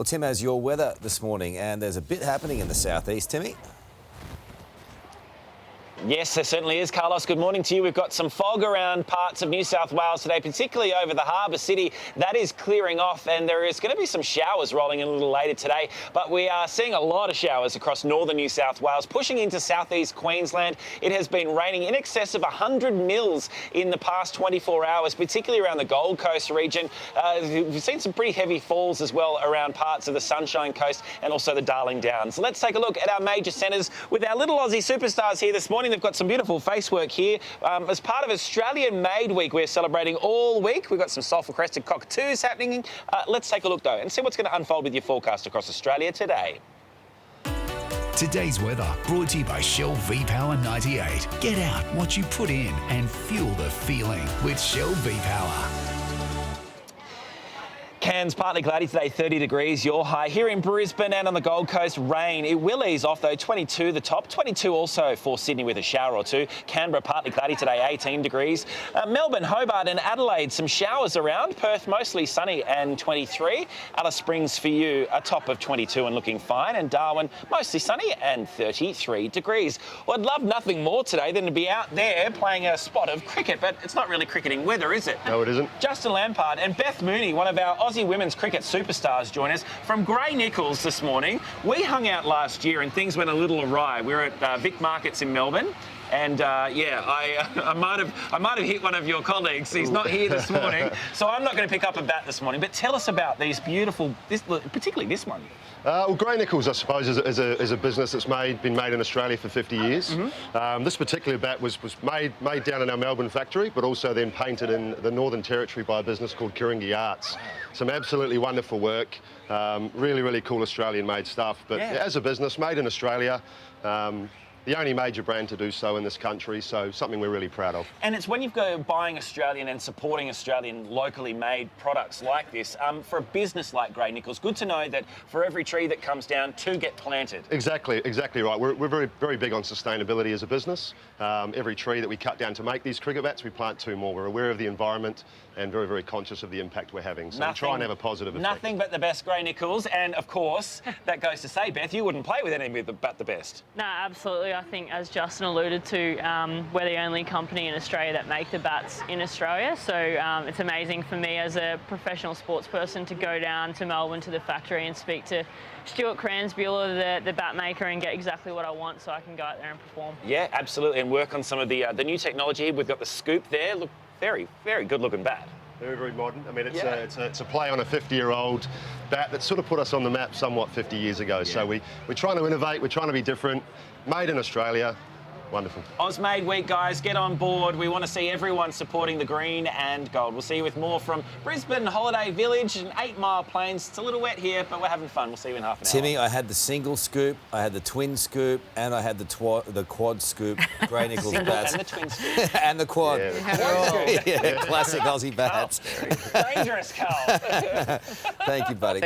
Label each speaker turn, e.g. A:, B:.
A: Well, Tim has your weather this morning, and there's a bit happening in the southeast, Timmy.
B: Yes, there certainly is, Carlos. Good morning to you. We've got some fog around parts of New South Wales today, particularly over the harbour city. That is clearing off, and there is going to be some showers rolling in a little later today. But we are seeing a lot of showers across northern New South Wales, pushing into southeast Queensland. It has been raining in excess of 100 mils in the past 24 hours, particularly around the Gold Coast region. We've seen some pretty heavy falls as well around parts of the Sunshine Coast and also the Darling Downs. So let's take a look at our major centres with our little Aussie superstars here this morning. They've got some beautiful face work here. As part of Australian Made Week, we're celebrating all week. We've got some sulphur-crested cockatoos happening. Let's take a look, though, and see what's going to unfold with your forecast across Australia today.
C: Today's weather brought to you by Shell V-Power 98. Get out what you put in and fuel the feeling with Shell V-Power.
B: Cairns partly cloudy today, 30 degrees, your high. Here in Brisbane and on the Gold Coast, rain. It will ease off though, 22 the top, 22 also for Sydney with a shower or two. Canberra partly cloudy today, 18 degrees. Melbourne, Hobart and Adelaide, some showers around. Perth mostly sunny and 23. Alice Springs for you, a top of 22 and looking fine. And Darwin, mostly sunny and 33 degrees. Well, I'd love nothing more today than to be out there playing a spot of cricket, but it's not really cricketing weather, is it?
D: No, it isn't.
B: Justin Lampard and Beth Mooney, one of our Aussie women's cricket superstars, join us from Grey Nichols this morning. We hung out last year and things went a little awry. We were at Vic Markets in Melbourne. And I might have hit one of your colleagues. He's not here this morning, so I'm not going to pick up a bat this morning. But tell us about these beautiful, particularly this one.
D: Well, Grey Nichols, I suppose, is a business that's been made in Australia for 50 years. Mm-hmm. This particular bat was made down in our Melbourne factory, but also then painted in the Northern Territory by a business called Kiringi Arts. Some absolutely wonderful work, really cool Australian-made stuff. But
B: yeah,
D: as a business, made in Australia. The only major brand to do so in this country, so something we're really proud of.
B: And it's when you go buying Australian and supporting Australian locally made products like this, for a business like Grey Nichols, good to know that for every tree that comes down, 2 get planted. Exactly
D: right. We're very big on sustainability as a business. Every tree that we cut down to make these cricket bats, we plant 2 more. We're aware of the environment and very conscious of the impact we're having. So we try and have a positive effect. Nothing
B: but the best, Grey Nichols. And of course, that goes to say, Beth, you wouldn't play with anything but the best.
E: No, absolutely. I think, as Justin alluded to, we're the only company in Australia that make the bats in Australia. So it's amazing for me as a professional sports person to go down to Melbourne to the factory and speak to Stuart Cransbuehler, the bat maker, and get exactly what I want so I can go out there and perform.
B: Yeah, absolutely, and work on some of the new technology. We've got the scoop there. Look, very good looking bat.
D: Very modern. I mean, it's a play on a 50-year-old bat that sort of put us on the map somewhat 50 years ago. Yeah. So we're trying to innovate, we're trying to be different. Made in Australia. Wonderful.
B: Ausmade Week, guys, get on board. We want to see everyone supporting the green and gold. We'll see you with more from Brisbane Holiday Village and 8 Mile Plains. It's a little wet here, but we're having fun. We'll see you in half an hour.
A: Timmy, I had the single scoop, I had the twin scoop, and I had the quad scoop. Grey Nichols bats.
B: And the twin scoop.
A: And the quad.
B: Yeah,
A: classic Aussie bats.
B: Dangerous, Carl.
A: Thank you, buddy.